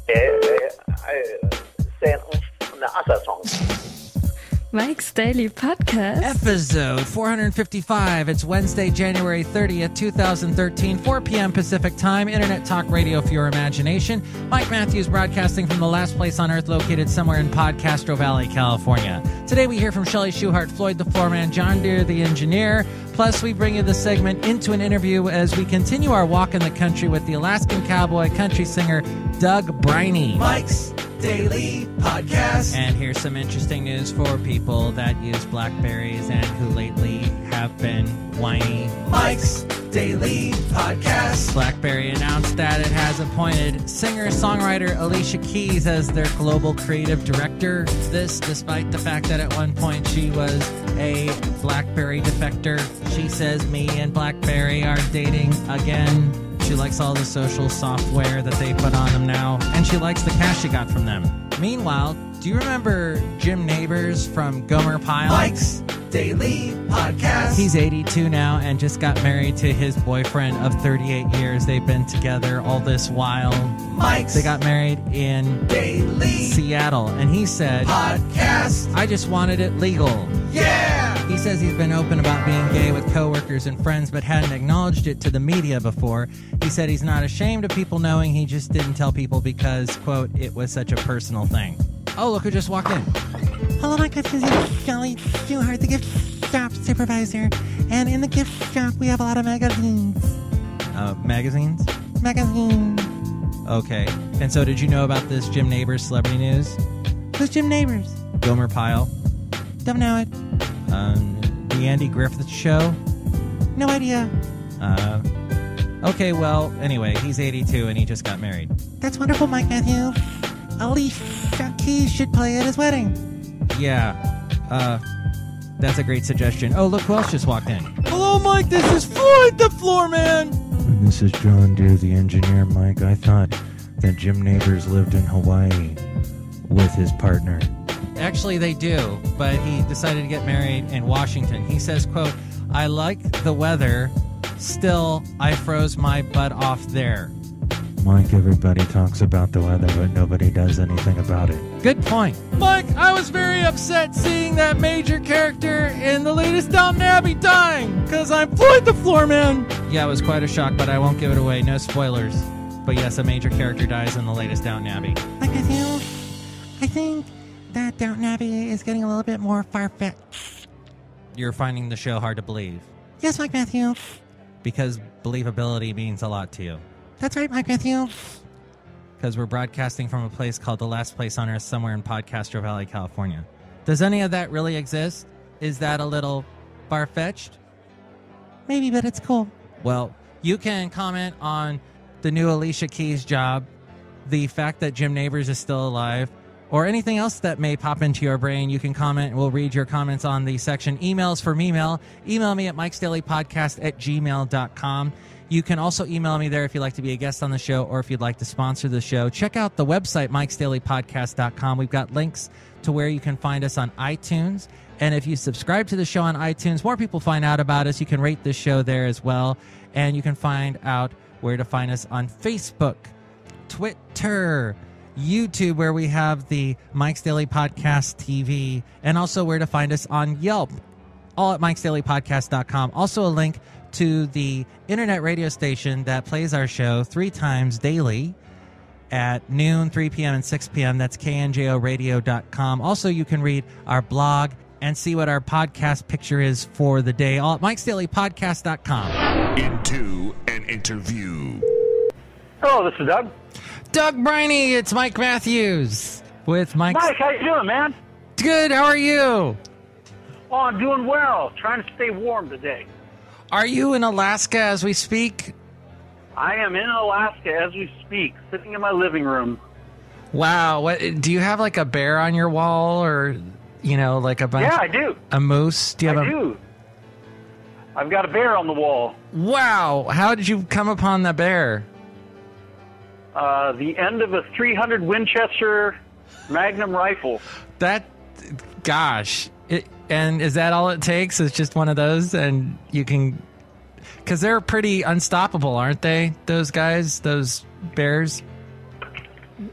Saying from the other songs. Mike's Daily Podcast. Episode 455. It's Wednesday, January 30th, 2013, 4 p.m. Pacific Time. Internet talk radio for your imagination. Mike Matthews broadcasting from the last place on earth located somewhere in Podcastro Valley, California. Today we hear from Chely Shoehart, Floyd the Floorman, John Deere the engineer. Plus we bring you the segment Into an Interview as we continue our walk in the country with the Alaskan Cowboy country singer Doug Briney. Mike's Daily Podcast. And here's some interesting news for people that use Blackberries and who lately have been whiny. Mike's Daily Podcast. BlackBerry announced that it has appointed singer-songwriter Alicia Keys as their global creative director. This despite the fact that at one point she was a BlackBerry defector. She says me and BlackBerry are dating again. She likes all the social software that they put on them now, and she likes the cash she got from them. Meanwhile, do you remember Jim Neighbors from Gomer Pyle? Mike's Daily Podcast. He's 82 now and just got married to his boyfriend of 38 years. They've been together all this while. Mike's They got married in Daily Seattle, and he said, Podcast. I just wanted it legal. Yeah! He says he's been open about being gay with coworkers and friends, but hadn't acknowledged it to the media before. He said he's not ashamed of people knowing, he just didn't tell people because, quote, it was such a personal thing. Oh, look who just walked in. Hello, my good friends. Chely Shoehart, the gift shop supervisor. And in the gift shop, we have a lot of magazines. Magazines? Magazines. Okay. And so did you know about this Jim Neighbors celebrity news? Who's Jim Neighbors? Gomer Pyle? Don't know it. The Andy Griffith Show? No idea. Okay, well, anyway, he's 82 and he just got married. That's wonderful, Mike Matthews. Alicia Keys should play at his wedding. Yeah, that's a great suggestion. Oh, look who else just walked in. Hello, Mike. This is Floyd the Floorman. And this is John Deere the engineer, Mike. I thought that Jim Neighbors lived in Hawaii with his partner. Actually, they do, but he decided to get married in Washington. He says, quote, I like the weather, still I froze my butt off there. Mike, everybody talks about the weather, but nobody does anything about it. Good point. Mike, I was very upset seeing that major character in the latest Downton Abbey dying, because I'm Floyd the Floorman. Yeah, it was quite a shock, but I won't give it away. No spoilers. But yes, a major character dies in the latest Downton Abbey. Mike Matthews, I think that Downton Abbey is getting a little bit more far-fetched. You're finding the show hard to believe. Yes, Mike Matthews. Because believability means a lot to you. That's right, Mike Matthews. Because we're broadcasting from a place called the last place on earth somewhere in Podcastro Valley, California. Does any of that really exist? Is that a little far-fetched? Maybe, but it's cool. Well, you can comment on the new Alicia Keys job, the fact that Jim Neighbors is still alive, or anything else that may pop into your brain. You can comment, and we'll read your comments on the section Emails for Email. Email me at mikesdailypodcast@gmail.com. You can also email me there if you'd like to be a guest on the show or if you'd like to sponsor the show. Check out the website, mikesdailypodcast.com. We've got links to where you can find us on iTunes. And if you subscribe to the show on iTunes, more people find out about us. You can rate this show there as well. And you can find out where to find us on Facebook, Twitter, YouTube, where we have the Mike's Daily Podcast TV, and also where to find us on Yelp, all at mikesdailypodcast.com. Also a link to the internet radio station that plays our show 3 times daily at noon, 3 p.m., and 6 p.m. That's knjoradio.com. Also, you can read our blog and see what our podcast picture is for the day, all at mikesdailypodcast.com. Into an Interview. Hello, this is Doug. Doug Briney, it's Mike Matthews with Mike. Mike, how you doing, man? Good, how are you? Oh, I'm doing well. Trying to stay warm today. Are you in Alaska as we speak? I am in Alaska as we speak, sitting in my living room. Wow, what do you have, like a bear on your wall, or like a bunch? Yeah, I do. A moose? Do you have I do. I've got a bear on the wall. Wow, how did you come upon the bear? The end of a 300 Winchester Magnum rifle. And is that all it takes? It's just one of those, and you can, because they're pretty unstoppable, aren't they? Those guys, those bears.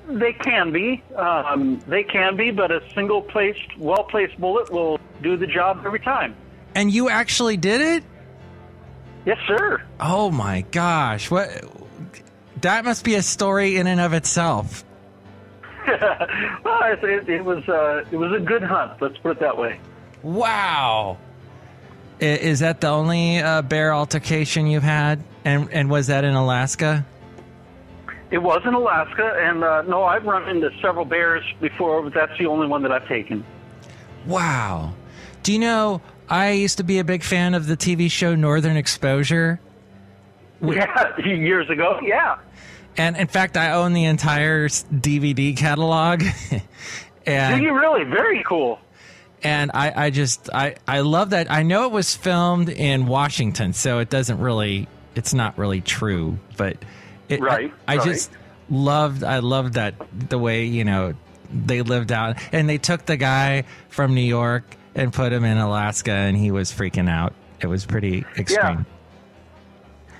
They can be. But a single-placed, well-placed bullet will do the job every time. And you actually did it? Yes, sir. Oh my gosh! What? That must be a story in and of itself. Well, it was a good hunt. Let's put it that way. Wow! Is that the only bear altercation you've had? And was that in Alaska? It was in Alaska, and no, I've run into several bears before, but that's the only one that I've taken. Wow! Do you know? I used to be a big fan of the TV show Northern Exposure. Yeah, years ago, yeah. And in fact, I own the entire DVD catalog. And, do you really? Very cool. And I love that. I know it was filmed in Washington, so it's not really true. But I just loved that the way, they lived out. And they took the guy from New York and put him in Alaska, and he was freaking out. It was pretty extreme.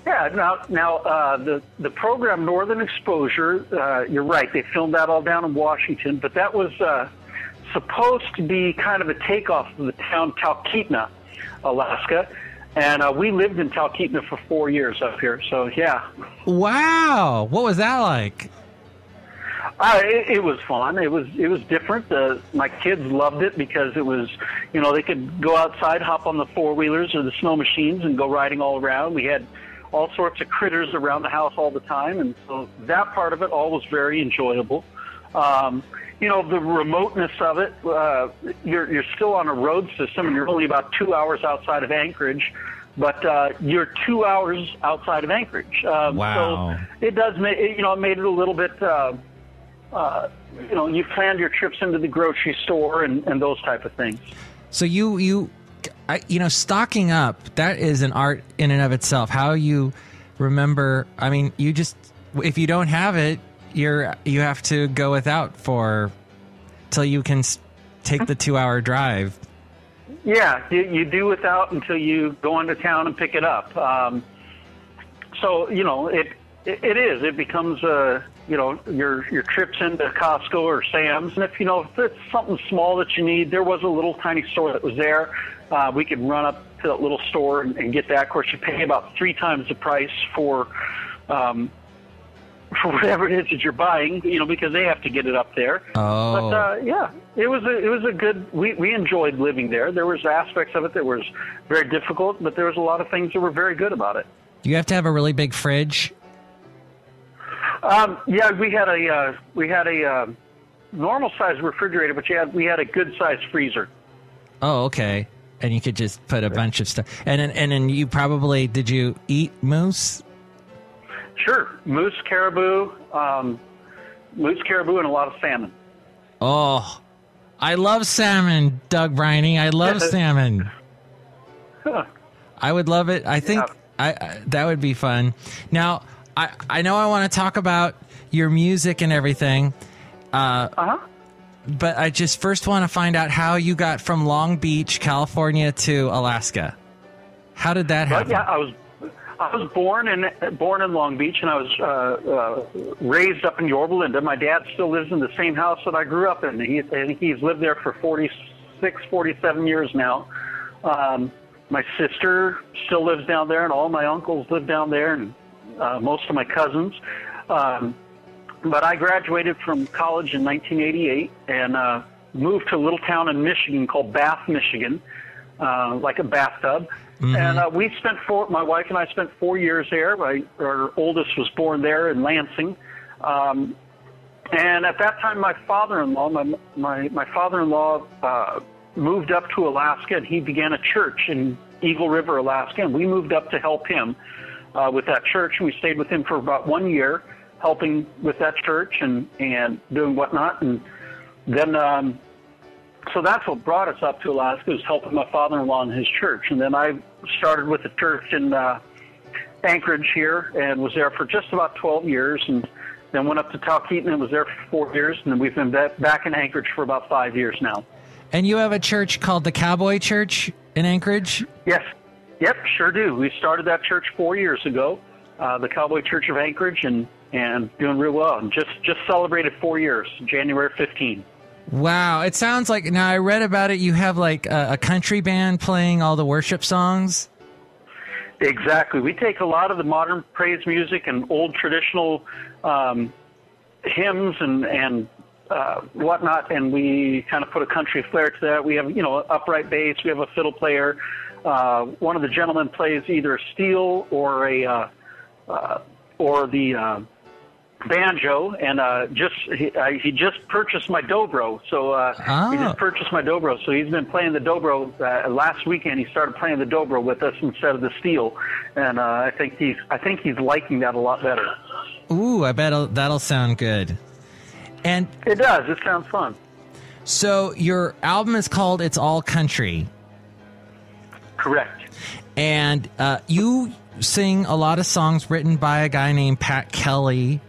Yeah. Now, the program Northern Exposure, you're right. They filmed that all down in Washington, but that was supposed to be kind of a takeoff of the town Talkeetna, Alaska, and we lived in Talkeetna for 4 years up here. So yeah. Wow, what was that like? It was fun. It was different. My kids loved it because it was, they could go outside, hop on the four-wheelers or the snow machines and go riding all around. We had all sorts of critters around the house all the time, and so that part of it all was very enjoyable. The remoteness of it, you're still on a road system, and you're only about 2 hours outside of Anchorage, but you're 2 hours outside of Anchorage. Wow. So it does make it made it a little bit. You planned your trips into the grocery store and those type of things. So stocking up, that is an art in and of itself. How you remember, if you don't have it, you have to go without till you can take the 2 hour drive. Yeah, you do without until you go into town and pick it up. It becomes your trips into Costco or Sam's, and if it's something small that you need, there was a little tiny store that was there. We could run up to that little store and get that. Of course, you pay about 3 times the price for whatever it is that you're buying, because they have to get it up there. Oh. But it was a good. We enjoyed living there. There was aspects of it that was very difficult, but there was a lot of things that were very good about it. You have to have a really big fridge. Yeah, we had a normal size refrigerator, but we had a good size freezer. Oh, okay. And you could just put a bunch of stuff. And then you probably, did you eat moose? Sure, moose, caribou, and a lot of salmon. Oh, I love salmon, Doug Briney. I love salmon. I would love it. I think that would be fun. Now, I know I want to talk about your music and everything, but I just first want to find out how you got from Long Beach, California to Alaska. How did that happen? Yeah, I was born in Long Beach, and I was raised up in Yorba Linda. My dad still lives in the same house that I grew up in. He's lived there for 47 years now. My sister still lives down there, and all my uncles live down there, and most of my cousins. But I graduated from college in 1988 and moved to a little town in Michigan called Bath, Michigan, like a bathtub. Mm-hmm. And my wife and I spent 4 years there. Our oldest was born there in Lansing. And at that time, my father-in-law moved up to Alaska, and he began a church in Eagle River, Alaska, and we moved up to help him with that church, and we stayed with him for about 1 year, helping with that church and doing whatnot. And then, so that's what brought us up to Alaska, was helping my father-in-law in his church. And then I started with the church in Anchorage here and was there for just about 12 years, and then went up to Talkeetna and was there for 4 years, and then we've been back in Anchorage for about 5 years now. And you have a church called the Cowboy Church in Anchorage? Yes. Yep, sure do. We started that church 4 years ago, the Cowboy Church of Anchorage, and and doing real well. And just celebrated 4 years, January 15. Wow, it sounds like, now I read about it, you have like a country band playing all the worship songs? Exactly. We take a lot of the modern praise music and old traditional hymns and whatnot, and we kind of put a country flair to that. We have, upright bass. We have a fiddle player. One of the gentlemen plays either steel or the banjo, and he just purchased my dobro. So he just purchased my dobro. So he's been playing the dobro. Last weekend he started playing the dobro with us instead of the steel, and I think he's liking that a lot better. Ooh, I bet that'll sound good. And it does. It sounds fun. So your album is called "It's All Country." Correct. And you sing a lot of songs written by a guy named Pat Chely.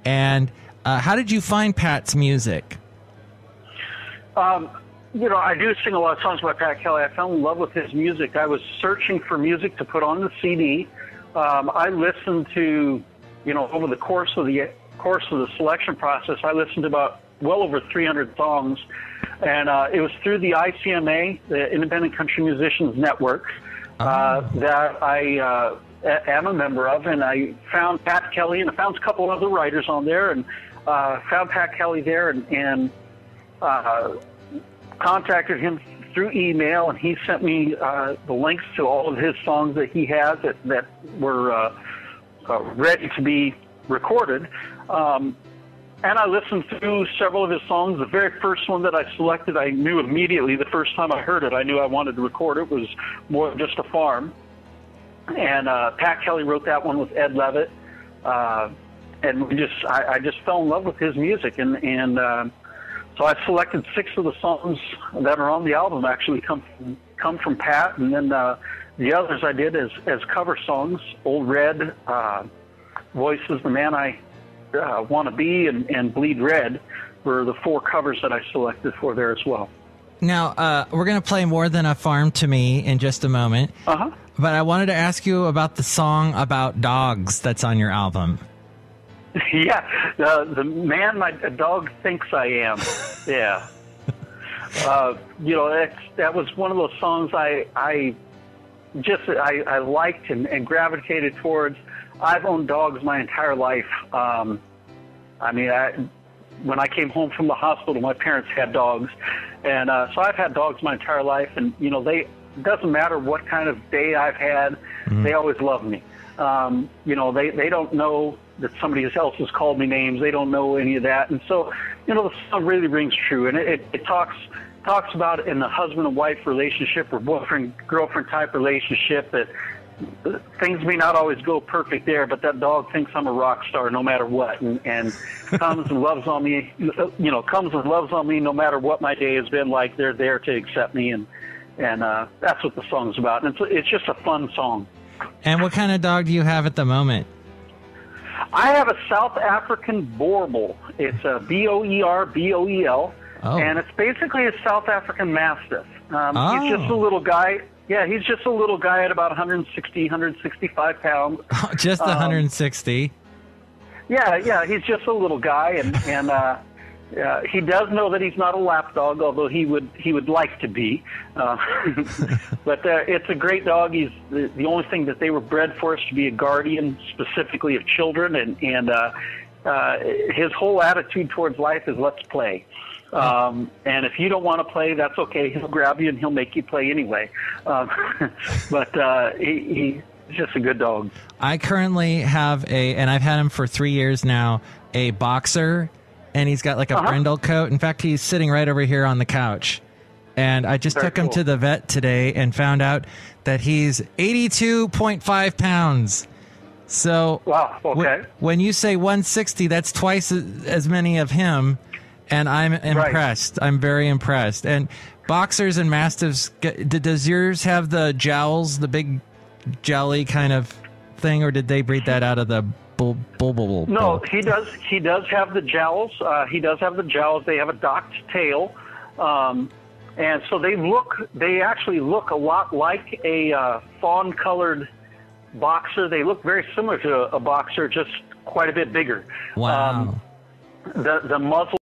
And how did you find Pat's music? I do sing a lot of songs by Pat Chely. I fell in love with his music. I was searching for music to put on the CD. I listened to, over the course of the selection process, I listened to about well over 300 songs. And it was through the ICMA, the Independent Country Musicians Network, that I am a member of, and I found Pat Chely, and I found a couple other writers on there, and found Pat Chely there, and contacted him through email, and he sent me the links to all of his songs that he has that were ready to be recorded. And I listened through several of his songs. The very first one that I selected, I knew immediately the first time I heard it, I knew I wanted to record it. It was More Than Just a Farm. And Pat Chely wrote that one with Ed Levitt. And I just fell in love with his music. And so I selected 6 of the songs that are on the album actually come from Pat. And then the others I did as cover songs. Old Red, Voices, The Man I Want to Be, and Bleed Red were the 4 covers that I selected for there as well. Now, we're going to play More Than a Farm to Me in just a moment. Uh-huh. But I wanted to ask you about the song about dogs that's on your album. Yeah, the man my dog thinks I am. Yeah. That was one of those songs I liked and gravitated towards. I've owned dogs my entire life. When I came home from the hospital, my parents had dogs. And so I've had dogs my entire life. And, it doesn't matter what kind of day I've had, they always love me. They don't know that somebody else has called me names. They don't know any of that. And so, the song really rings true. And it talks about it in the husband and wife relationship or boyfriend-girlfriend type relationship that things may not always go perfect there, but that dog thinks I'm a rock star no matter what, and comes and loves on me, no matter what my day has been like. They're there to accept me, and that's what the song's about. And it's just a fun song. And what kind of dog do you have at the moment? I have a South African Boerboel. It's a Boerboel, and it's basically a South African Mastiff. He's just a little guy. Yeah, he's just a little guy at about 165 pounds. Just 160? Yeah, he's just a little guy, and he does know that he's not a lap dog, although he would like to be. But it's a great dog. He's the only thing that they were bred for is to be a guardian, specifically of children, and his whole attitude towards life is let's play. And if you don't want to play, that's okay. He'll grab you and he'll make you play anyway. But he's just a good dog. I currently have and I've had him for 3 years now, a boxer, and he's got like a brindle coat. In fact, he's sitting right over here on the couch. And I just took him to the vet today and found out that he's 82.5 pounds. So wow, okay. When you say 160, that's twice as many of him. And I'm impressed. Right. I'm very impressed. And boxers and mastiffs, does yours have the jowls, the big jelly kind of thing, or did they breed that out of the bull? No, he does. He does have the jowls. They have a docked tail, and so they actually look a lot like a fawn-colored boxer. They look very similar to a boxer, just quite a bit bigger. Wow. The muzzle